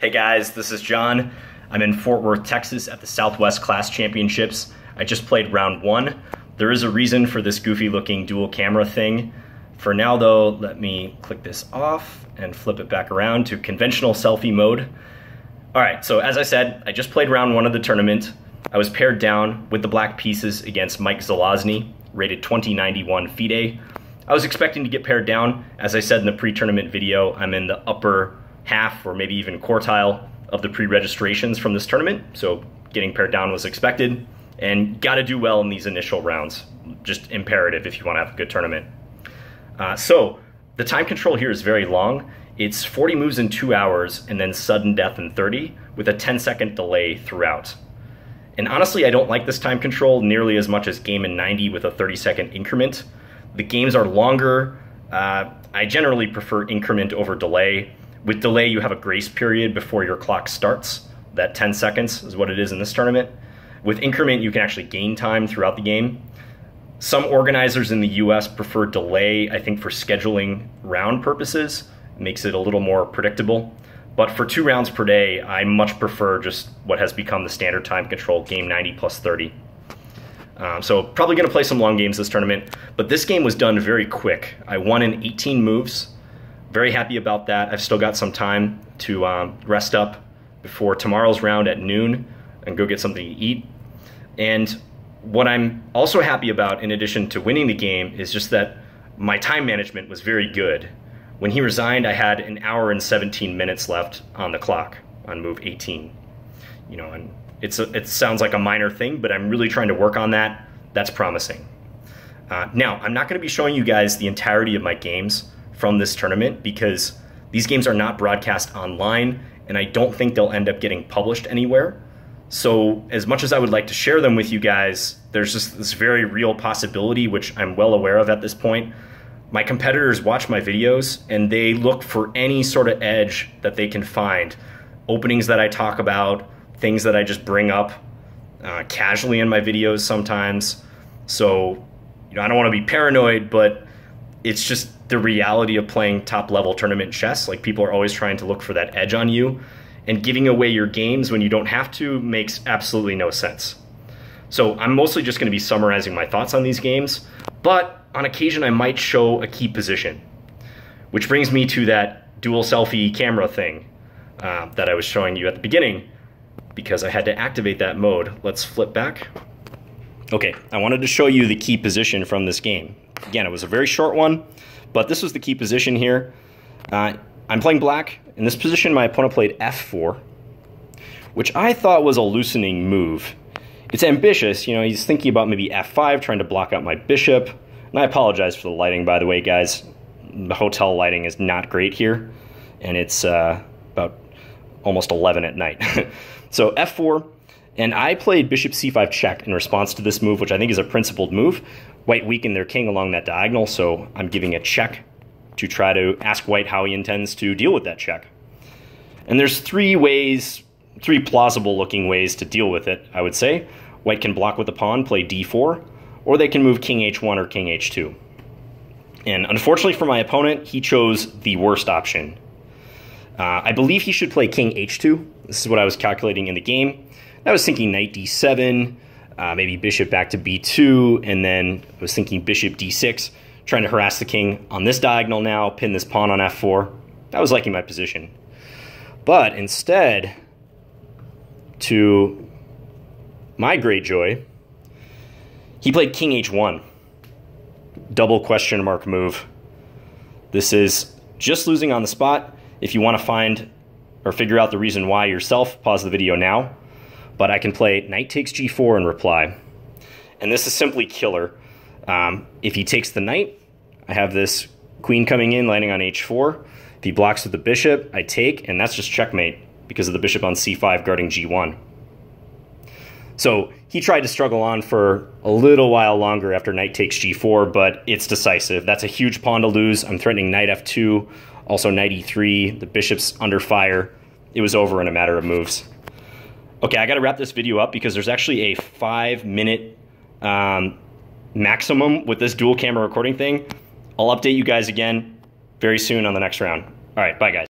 Hey guys, this is John. I'm in Fort Worth, Texas at the Southwest Class Championships. I just played round one. There is a reason for this goofy looking dual camera thing. For now though, let me click this off and flip it back around to conventional selfie mode. All right, so as I said, I just played round one of the tournament. I was paired down with the black pieces against Mike Zalazny, rated 2091 FIDE. I was expecting to get paired down. As I said in the pre-tournament video, I'm in the upper half or maybe even quartile of the pre-registrations from this tournament, so getting paired down was expected, and gotta do well in these initial rounds. Just imperative if you wanna have a good tournament. So the time control here is very long. It's 40 moves in 2 hours and then sudden death in 30 with a 10-second delay throughout. And honestly, I don't like this time control nearly as much as game in 90 with a 30-second increment. The games are longer. I generally prefer increment over delay. With delay, you have a grace period before your clock starts. That 10 seconds is what it is in this tournament. With increment, you can actually gain time throughout the game. Some organizers in the US prefer delay, I think for scheduling round purposes. It makes it a little more predictable. But for 2 rounds per day, I much prefer just what has become the standard time control, game 90 plus 30. So probably gonna play some long games this tournament, but this game was done very quick. I won in 18 moves. Very happy about that. I've still got some time to rest up before tomorrow's round at noon and go get something to eat. And what I'm also happy about, in addition to winning the game, is just that my time management was very good. When he resigned, I had 1 hour and 17 minutes left on the clock on move 18. You know, and it sounds like a minor thing, but I'm really trying to work on that. That's promising. Now, I'm not going to be showing you guys the entirety of my games from this tournament because these games are not broadcast online and I don't think they'll end up getting published anywhere. So as much as I would like to share them with you guys, there's just this very real possibility, which I'm well aware of at this point. My competitors watch my videos and they look for any sort of edge that they can find. Openings that I talk about, things that I just bring up casually in my videos sometimes. So, you know, I don't want to be paranoid, but it's just the reality of playing top level tournament chess. Like, people are always trying to look for that edge on you, and giving away your games when you don't have to makes absolutely no sense. So I'm mostly just going to be summarizing my thoughts on these games, but on occasion I might show a key position, which brings me to that dual selfie camera thing that I was showing you at the beginning, because I had to activate that mode. Let's flip back. Okay, I wanted to show you the key position from this game. Again, it was a very short one, but this was the key position here. I'm playing black. In this position, my opponent played f4, which I thought was a loosening move. It's ambitious, you know, he's thinking about maybe f5, trying to block out my bishop. And I apologize for the lighting, by the way, guys. The hotel lighting is not great here, and it's about almost 11 at night. So f4, and I played bishop c5 check in response to this move, which I think is a principled move. White weakened their king along that diagonal, so I'm giving a check to try to ask white how he intends to deal with that check. And there's 3 plausible looking ways to deal with it, I would say. White can block with the pawn, play d4, or they can move king h1 or king h2. And unfortunately for my opponent, he chose the worst option. I believe he should play king h2. This is what I was calculating in the game. I was thinking knight d7, maybe bishop back to b2, and then I was thinking bishop d6, trying to harass the king on this diagonal now, pin this pawn on f4. I was liking my position. But instead, to my great joy, he played king h1. Double question mark move. This is just losing on the spot. If you want to find or figure out the reason why yourself, pause the video now. But I can play knight takes g4 in reply. And this is simply killer. If he takes the knight, I have this queen coming in, landing on h4. If he blocks with the bishop, I take, and that's just checkmate because of the bishop on c5 guarding g1. So he tried to struggle on for a little while longer after knight takes g4, but it's decisive. That's a huge pawn to lose. I'm threatening knight f2, also knight e3. The bishop's under fire. It was over in a matter of moves. Okay, I got to wrap this video up because there's actually a 5-minute maximum with this dual camera recording thing. I'll update you guys again very soon on the next round. All right, bye guys.